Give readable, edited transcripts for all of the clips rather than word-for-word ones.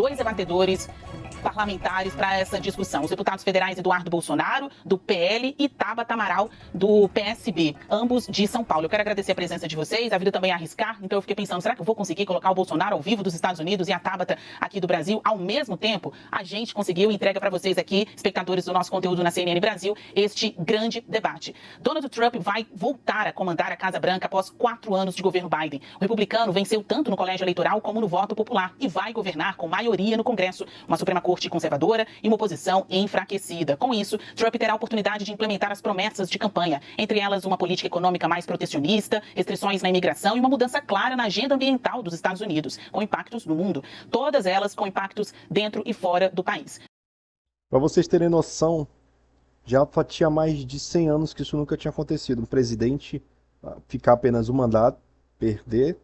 dois debatedores parlamentares para essa discussão. Os deputados federais Eduardo Bolsonaro, do PL, e Tabata Amaral, do PSB, ambos de São Paulo. Eu quero agradecer a presença de vocês, a vida também é arriscar, então eu fiquei pensando, será que eu vou conseguir colocar o Bolsonaro ao vivo dos Estados Unidos e a Tabata aqui do Brasil ao mesmo tempo? A gente conseguiu e entrega para vocês aqui, espectadores do nosso conteúdo na CNN Brasil, este grande debate. Donald Trump vai voltar a comandar a Casa Branca após 4 anos de governo Biden. O republicano venceu tanto no colégio eleitoral como no voto popular e vai governar com maioria no Congresso, uma Suprema Corte conservadora e uma oposição enfraquecida. Com isso, Trump terá a oportunidade de implementar as promessas de campanha, entre elas uma política econômica mais protecionista, restrições na imigração e uma mudança clara na agenda ambiental dos Estados Unidos, com impactos no mundo, todas elas com impactos dentro e fora do país. Para vocês terem noção, já tinha mais de 100 anos que isso nunca tinha acontecido. Um presidente ficar apenas um mandato, perder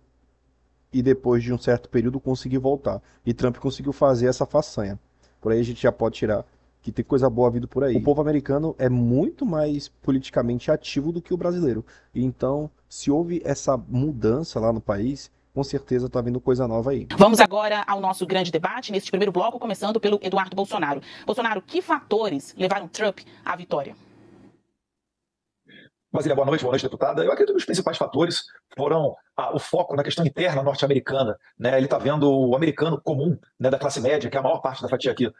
e depois de um certo período conseguir voltar. E Trump conseguiu fazer essa façanha. Por aí a gente já pode tirar que tem coisa boa vindo por aí. O povo americano é muito mais politicamente ativo do que o brasileiro. Então, se houve essa mudança lá no país, com certeza está vindo coisa nova aí. Vamos agora ao nosso grande debate, neste primeiro bloco, começando pelo Eduardo Bolsonaro. Bolsonaro, que fatores levaram Trump à vitória? Basília, boa noite, deputada. Eu acredito que os principais fatores foram o foco na questão interna norte-americana, né? Ele está vendo o americano comum, né, da classe média, que é a maior parte da fatia aqui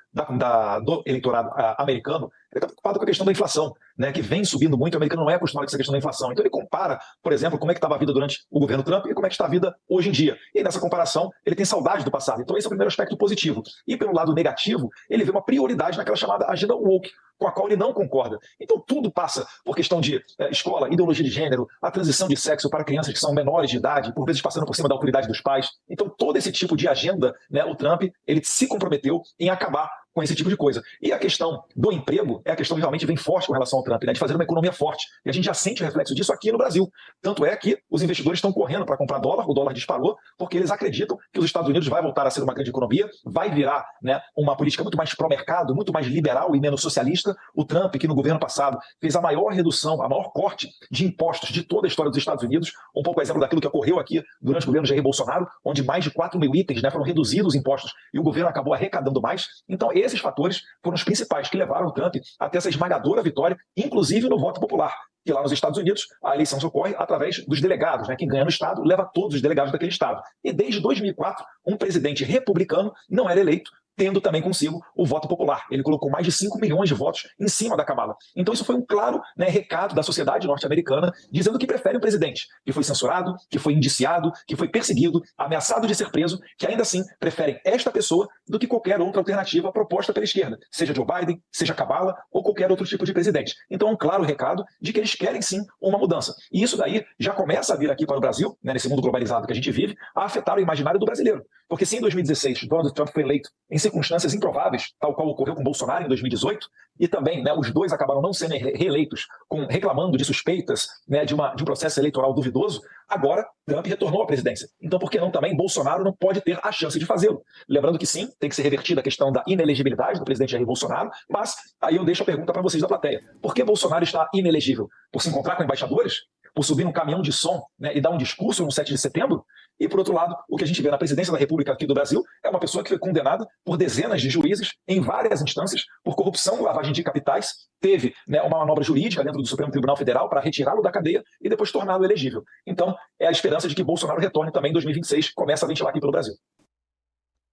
do eleitorado americano, ele está preocupado com a questão da inflação, né, que vem subindo muito. O americano não é acostumado com essa questão da inflação. Então ele compara, por exemplo, como é que estava a vida durante o governo Trump e como é que está a vida hoje em dia. E nessa comparação, ele tem saudade do passado. Então esse é o primeiro aspecto positivo. E pelo lado negativo, ele vê uma prioridade naquela chamada agenda woke, com a qual ele não concorda. Então tudo passa por questão de escola, ideologia de gênero, a transição de sexo para crianças que são menores de idade, por vezes passando por cima da autoridade dos pais. Então todo esse tipo de agenda, né, o Trump, ele se comprometeu em acabar com esse tipo de coisa. E a questão do emprego é a questão que realmente vem forte com relação ao Trump, né, de fazer uma economia forte. E a gente já sente o reflexo disso aqui no Brasil. Tanto é que os investidores estão correndo para comprar dólar, o dólar disparou, porque eles acreditam que os Estados Unidos vai voltar a ser uma grande economia, vai virar, né, uma política muito mais pró-mercado, muito mais liberal e menos socialista. O Trump, que no governo passado fez a maior redução, a maior corte de impostos de toda a história dos Estados Unidos, um pouco exemplo daquilo que ocorreu aqui durante o governo Jair Bolsonaro, onde mais de 4 mil itens, né, foram reduzidos os impostos e o governo acabou arrecadando mais. Então esses fatores foram os principais que levaram o Trump a ter essa esmagadora vitória, inclusive no voto popular. Que lá nos Estados Unidos a eleição ocorre através dos delegados, né? Quem ganha no estado leva todos os delegados daquele estado. E desde 2004, um presidente republicano não era eleito, tendo também consigo o voto popular. Ele colocou mais de 5 milhões de votos em cima da Kamala. Então isso foi um claro, né, recado da sociedade norte-americana, dizendo que prefere um presidente que foi censurado, que foi indiciado, que foi perseguido, ameaçado de ser preso, que ainda assim preferem esta pessoa do que qualquer outra alternativa proposta pela esquerda, seja Joe Biden, seja Kamala ou qualquer outro tipo de presidente. Então é um claro recado de que eles querem sim uma mudança. E isso daí já começa a vir aqui para o Brasil, né, nesse mundo globalizado que a gente vive, a afetar o imaginário do brasileiro. Porque se em 2016 Donald Trump foi eleito em circunstâncias improváveis, tal qual ocorreu com Bolsonaro em 2018, e também, né, os dois acabaram não sendo reeleitos, reclamando de suspeitas, né, de um processo eleitoral duvidoso, agora Trump retornou à presidência. Então por que não também Bolsonaro não pode ter a chance de fazê-lo? Lembrando que sim, tem que ser revertida a questão da inelegibilidade do presidente Jair Bolsonaro, mas aí eu deixo a pergunta para vocês da plateia. Por que Bolsonaro está inelegível? Por se encontrar com embaixadores? Por subir num caminhão de som, né, e dar um discurso no 7 de setembro? E, por outro lado, o que a gente vê na presidência da República aqui do Brasil é uma pessoa que foi condenada por dezenas de juízes em várias instâncias por corrupção, lavagem de capitais, teve, né, uma manobra jurídica dentro do Supremo Tribunal Federal para retirá-lo da cadeia e depois torná-lo elegível. Então, é a esperança de que Bolsonaro retorne também em 2026, começa a ventilar aqui pelo Brasil.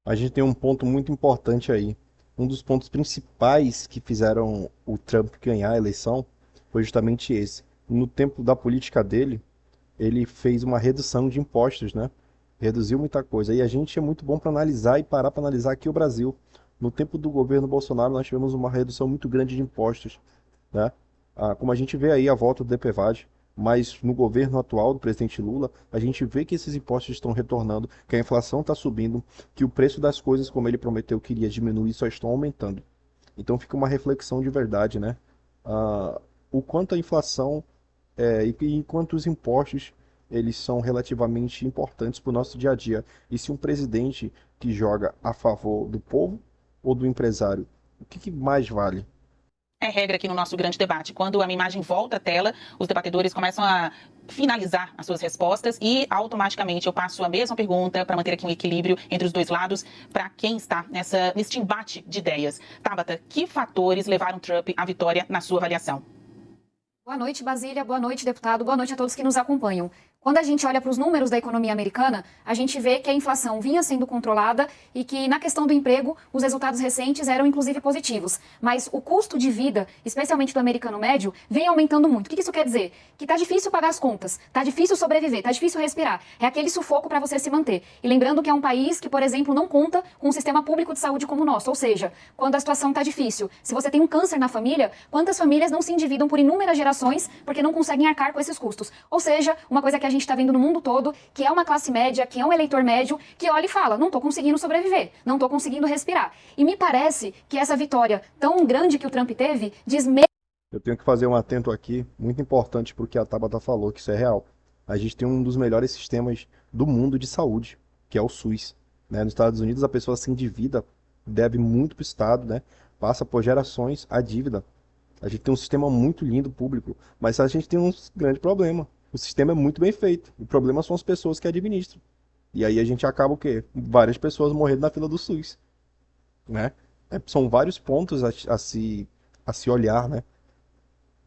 A gente tem um ponto muito importante aí. Um dos pontos principais que fizeram o Trump ganhar a eleição foi justamente esse. No tempo da política dele, ele fez uma redução de impostos, né? Reduziu muita coisa. E a gente é muito bom para analisar e parar para analisar aqui o Brasil. No tempo do governo Bolsonaro, nós tivemos uma redução muito grande de impostos, né? Como a gente vê aí a volta do DPVAT, mas no governo atual do presidente Lula, a gente vê que esses impostos estão retornando, que a inflação está subindo, que o preço das coisas, como ele prometeu que iria diminuir, só estão aumentando. Então fica uma reflexão de verdade, né? O quanto a inflação e enquanto os impostos eles são relativamente importantes para o nosso dia a dia. E se um presidente que joga a favor do povo ou do empresário, o que mais vale? É regra aqui no nosso grande debate. Quando a minha imagem volta à tela, os debatedores começam a finalizar as suas respostas e automaticamente eu passo a mesma pergunta para manter aqui um equilíbrio entre os dois lados para quem está neste embate de ideias. Tabata, que fatores levaram Trump à vitória na sua avaliação? Boa noite, Basília. Boa noite, deputado. Boa noite a todos que nos acompanham. Quando a gente olha para os números da economia americana, a gente vê que a inflação vinha sendo controlada e que, na questão do emprego, os resultados recentes eram, inclusive, positivos. Mas o custo de vida, especialmente do americano médio, vem aumentando muito. O que isso quer dizer? Que está difícil pagar as contas, está difícil sobreviver, está difícil respirar. É aquele sufoco para você se manter. E lembrando que é um país que, por exemplo, não conta com um sistema público de saúde como o nosso. Ou seja, quando a situação está difícil, se você tem um câncer na família, quantas famílias não se endividam por inúmeras gerações porque não conseguem arcar com esses custos? Ou seja, uma coisa que a gente está vendo no mundo todo, que é uma classe média, que é um eleitor médio, que olha e fala, não estou conseguindo sobreviver, não estou conseguindo respirar. E me parece que essa vitória tão grande que o Trump teve diz mesmo. Eu tenho que fazer um atento aqui, muito importante para o que a Tabata falou, que isso é real. A gente tem um dos melhores sistemas do mundo de saúde, que é o SUS. Né? Nos Estados Unidos, a pessoa se endivida, deve muito para o Estado, né? Passa por gerações a dívida. A gente tem um sistema muito lindo, público, mas a gente tem um grande problema. O sistema é muito bem feito. O problema são as pessoas que administram. E aí a gente acaba o quê? Várias pessoas morrendo na fila do SUS. Né? São vários pontos a se olhar, né?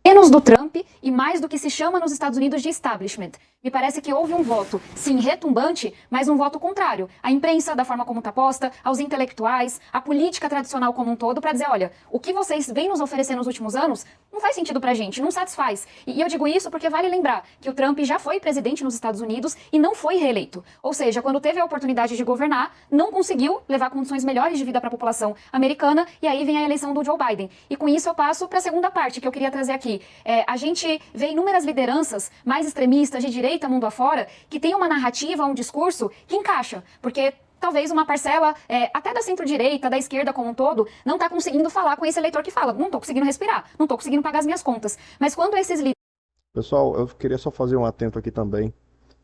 Menos do Trump e mais do que se chama nos Estados Unidos de establishment. Me parece que houve um voto, sim, retumbante, mas um voto contrário. A imprensa, da forma como está posta, aos intelectuais, a política tradicional como um todo, para dizer, olha, o que vocês vêm nos oferecer nos últimos anos não faz sentido pra gente, não satisfaz. E eu digo isso porque vale lembrar que o Trump já foi presidente nos Estados Unidos e não foi reeleito. Ou seja, quando teve a oportunidade de governar, não conseguiu levar condições melhores de vida para a população americana, e aí vem a eleição do Joe Biden. E com isso eu passo para a segunda parte que eu queria trazer aqui. A gente vê inúmeras lideranças mais extremistas de direita mundo afora que tem uma narrativa, um discurso que encaixa, porque talvez uma parcela até da centro-direita, da esquerda como um todo, não está conseguindo falar com esse eleitor que fala, não estou conseguindo respirar, não estou conseguindo pagar as minhas contas. Mas quando esses líderes... Pessoal, eu queria só fazer um atento aqui também.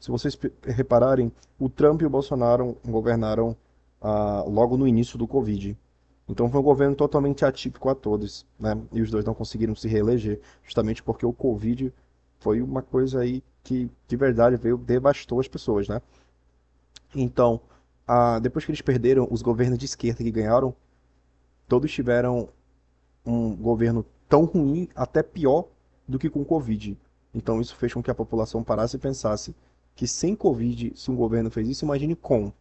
Se vocês repararem, o Trump e o Bolsonaro governaram logo no início do Covid. Então foi um governo totalmente atípico a todos, né? E os dois não conseguiram se reeleger, justamente porque o Covid foi uma coisa aí que, de verdade, devastou as pessoas, né? Então, depois que eles perderam, os governos de esquerda que ganharam, todos tiveram um governo tão ruim, até pior, do que com o Covid. Então isso fez com que a população parasse e pensasse que sem Covid, se um governo fez isso, imagine com.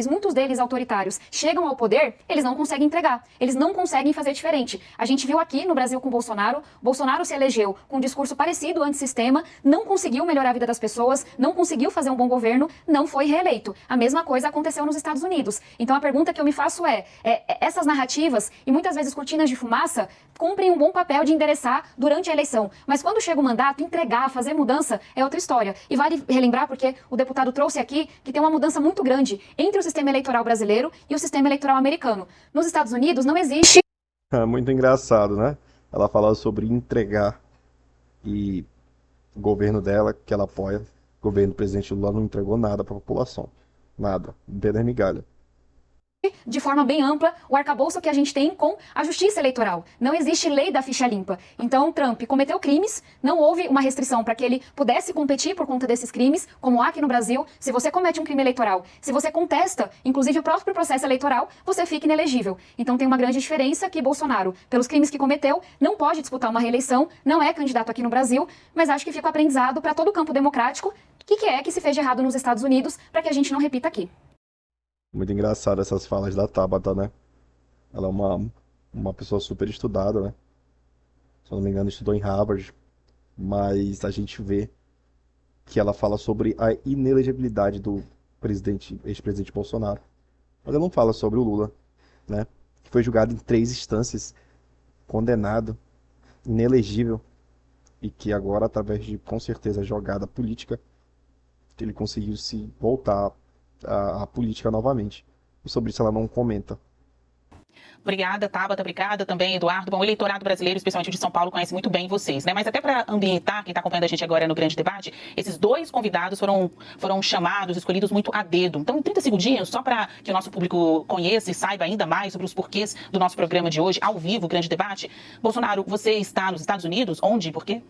Muitos deles autoritários, chegam ao poder, eles não conseguem entregar, eles não conseguem fazer diferente. A gente viu aqui no Brasil com o Bolsonaro se elegeu com um discurso parecido antissistema, não conseguiu melhorar a vida das pessoas, não conseguiu fazer um bom governo, não foi reeleito. A mesma coisa aconteceu nos Estados Unidos. Então a pergunta que eu me faço essas narrativas e muitas vezes cortinas de fumaça cumprem um bom papel de endereçar durante a eleição. Mas quando chega o mandato, entregar, fazer mudança é outra história. E vale relembrar, porque o deputado trouxe aqui, que tem uma mudança muito grande entre o sistema eleitoral brasileiro e o sistema eleitoral americano. Nos Estados Unidos não existe... É muito engraçado, né? Ela fala sobre entregar e o governo dela, que ela apoia, o governo do presidente Lula não entregou nada para a população. Nada. Não migalha. De forma bem ampla, o arcabouço que a gente tem com a justiça eleitoral. Não existe lei da ficha limpa. Então, Trump cometeu crimes, não houve uma restrição para que ele pudesse competir por conta desses crimes, como há aqui no Brasil. Se você comete um crime eleitoral, se você contesta, inclusive o próprio processo eleitoral, você fica inelegível. Então tem uma grande diferença que Bolsonaro, pelos crimes que cometeu, não pode disputar uma reeleição, não é candidato aqui no Brasil, mas acho que fica o aprendizado para todo o campo democrático, o que é que se fez de errado nos Estados Unidos, para que a gente não repita aqui. Muito engraçado essas falas da Tabata, né? Ela é uma pessoa super estudada, né? Se eu não me engano, estudou em Harvard. Mas a gente vê que ela fala sobre a inelegibilidade do ex-presidente Bolsonaro. Mas ela não fala sobre o Lula, né? Que foi julgado em 3 instâncias, condenado, inelegível. E que agora, através de, com certeza, jogada política, ele conseguiu se voltar a política novamente. E sobre isso ela não comenta. Obrigada, Tabata, obrigada também, Eduardo. Bom, o eleitorado brasileiro, especialmente de São Paulo, conhece muito bem vocês, né? Mas até para ambientar quem está acompanhando a gente agora no grande debate, esses 2 convidados foram chamados, escolhidos muito a dedo. Então, em 30 segundinhos, só para que o nosso público conheça e saiba ainda mais sobre os porquês do nosso programa de hoje, ao vivo, grande debate. Bolsonaro, você está nos Estados Unidos? Onde e por quê?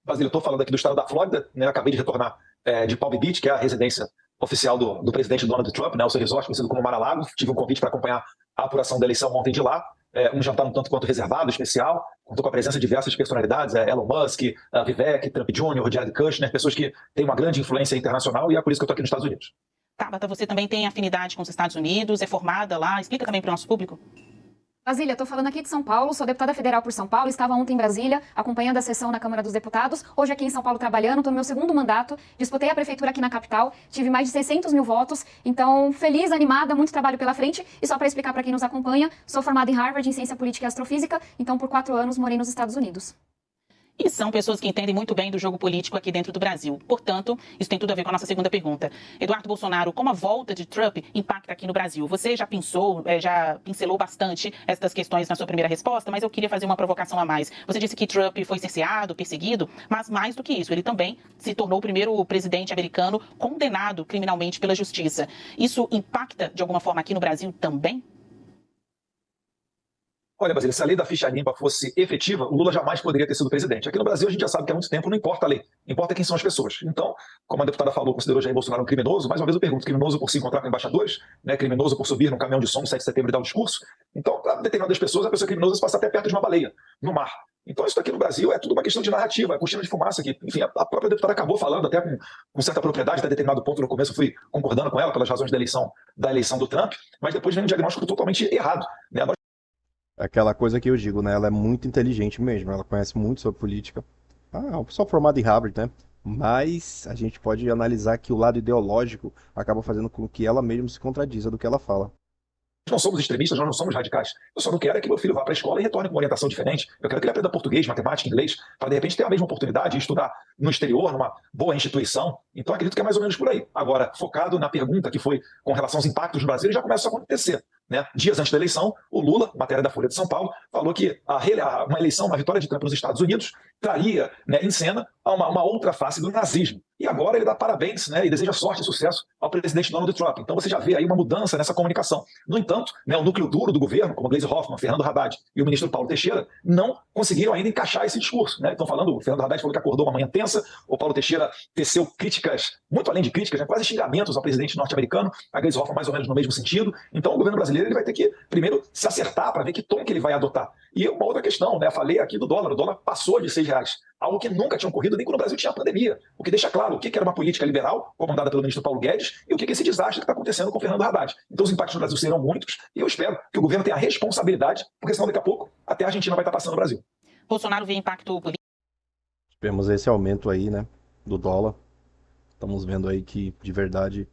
Basílio, eu estou falando aqui do estado da Flórida, né? Acabei de retornar de Palm Beach, que é a residência oficial do presidente Donald Trump, né? O seu resort, conhecido como Mar-a-Lago. Tive um convite para acompanhar a apuração da eleição ontem de lá. Um jantar um tanto quanto reservado, especial, contou com a presença de diversas personalidades, Elon Musk, Vivek, Trump Jr., Jared Kushner, pessoas que têm uma grande influência internacional, e é por isso que eu estou aqui nos Estados Unidos. Tabata, você também tem afinidade com os Estados Unidos, é formada lá, explica também para o nosso público. Basília, estou falando aqui de São Paulo, sou deputada federal por São Paulo, estava ontem em Brasília, acompanhando a sessão na Câmara dos Deputados, hoje aqui em São Paulo trabalhando, estou no meu segundo mandato, disputei a prefeitura aqui na capital, tive mais de 600 mil votos, então feliz, animada, muito trabalho pela frente, e só para explicar para quem nos acompanha, sou formada em Harvard em Ciência Política e Astrofísica, então por 4 anos morei nos Estados Unidos. E são pessoas que entendem muito bem do jogo político aqui dentro do Brasil. Portanto, isso tem tudo a ver com a nossa segunda pergunta. Eduardo Bolsonaro, como a volta de Trump impacta aqui no Brasil? Você já pensou, já pincelou bastante estas questões na sua primeira resposta, mas eu queria fazer uma provocação a mais. Você disse que Trump foi cerceado, perseguido, mas mais do que isso, ele também se tornou o primeiro presidente americano condenado criminalmente pela justiça. Isso impacta de alguma forma aqui no Brasil também? Olha, Basílio, se a lei da ficha limpa fosse efetiva, o Lula jamais poderia ter sido presidente. Aqui no Brasil, a gente já sabe que há muito tempo não importa a lei, importa quem são as pessoas. Então, como a deputada falou, considerou Jair Bolsonaro um criminoso, mais uma vez eu pergunto, criminoso por se encontrar com embaixadores, né? Criminoso por subir num caminhão de som no 7 de setembro e dar um discurso? Então, para determinadas pessoas, a pessoa criminosa passa até perto de uma baleia, no mar. Então, isso aqui no Brasil é tudo uma questão de narrativa, é cortina de fumaça aqui. Enfim, a própria deputada acabou falando até com certa propriedade, até determinado ponto no começo eu fui concordando com ela pelas razões da eleição do Trump, mas depois vem um diagnóstico totalmente errado, né? Aquela coisa que eu digo, né? Ela é muito inteligente mesmo, ela conhece muito sobre política. É uma pessoa formada em Harvard, né? Mas a gente pode analisar que o lado ideológico acaba fazendo com que ela mesma se contradiza do que ela fala. Nós não somos extremistas, nós não somos radicais. Eu só não quero é que meu filho vá para a escola e retorne com uma orientação diferente. Eu quero que ele aprenda português, matemática, inglês, para de repente ter a mesma oportunidade de estudar no exterior, numa boa instituição. Então acredito que é mais ou menos por aí. Agora, focado na pergunta que foi com relação aos impactos no Brasil, já começa a acontecer. Né? Dias antes da eleição, o Lula, matéria da Folha de São Paulo, falou que uma eleição, uma vitória de Trump nos Estados Unidos, traria, né, em cena uma outra face do nazismo. E agora ele dá parabéns, né, e deseja sorte e sucesso ao presidente Donald Trump. Então você já vê aí uma mudança nessa comunicação. No entanto, né, o núcleo duro do governo, como Gleisi Hoffmann, Fernando Haddad e o ministro Paulo Teixeira, não conseguiram ainda encaixar esse discurso. Né? Estão falando, o Fernando Haddad falou que acordou uma manhã tensa, o Paulo Teixeira teceu críticas, muito além de críticas, né, quase xingamentos ao presidente norte-americano, a Gleisi Hoffmann mais ou menos no mesmo sentido. Então o governo brasileiro ele vai ter que, primeiro, se acertar para ver que tom que ele vai adotar. E uma outra questão, né, falei aqui do dólar, o dólar passou de R$6, algo que nunca tinha ocorrido nem quando o Brasil tinha a pandemia, o que deixa claro o que era uma política liberal, comandada pelo ministro Paulo Guedes, e o que é esse desastre que está acontecendo com o Fernando Haddad. Então os impactos no Brasil serão muitos, e eu espero que o governo tenha a responsabilidade, porque senão daqui a pouco até a Argentina vai estar passando no Brasil. Bolsonaro vê impacto político? Tivemos esse aumento aí, né, do dólar. Estamos vendo aí que, de verdade,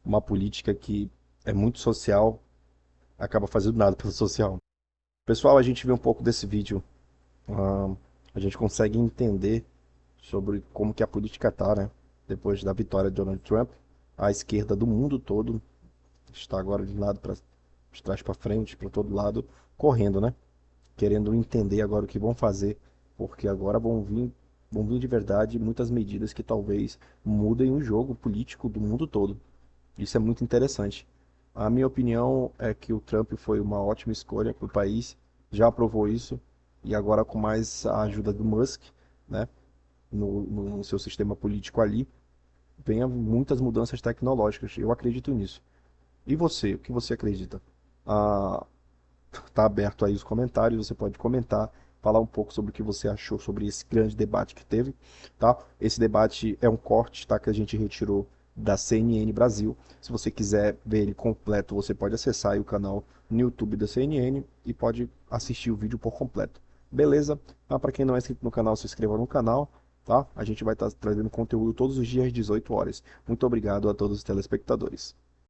uma política que é muito social acaba fazendo nada pelo social. Pessoal, a gente vê um pouco desse vídeo, a gente consegue entender sobre como que a política tá, né? Depois da vitória de Donald Trump, a esquerda do mundo todo está agora de lado para de trás para frente, para todo lado, correndo, né? Querendo entender agora o que vão fazer, porque agora vão vir de verdade muitas medidas que talvez mudem o jogo político do mundo todo. Isso é muito interessante. A minha opinião é que o Trump foi uma ótima escolha para o país, já aprovou isso, e agora com mais a ajuda do Musk, né, no seu sistema político ali, venha muitas mudanças tecnológicas. Eu acredito nisso. E você, o que você acredita? Tá aberto aí os comentários, você pode comentar, falar um pouco sobre o que você achou sobre esse grande debate que teve, tá? Esse debate é um corte, tá, que a gente retirou da CNN Brasil. Se você quiser ver ele completo, você pode acessar aí o canal no YouTube da CNN e pode assistir o vídeo por completo. Beleza? Para quem não é inscrito no canal, se inscreva no canal, tá? A gente vai estar trazendo conteúdo todos os dias às 18 horas. Muito obrigado a todos os telespectadores.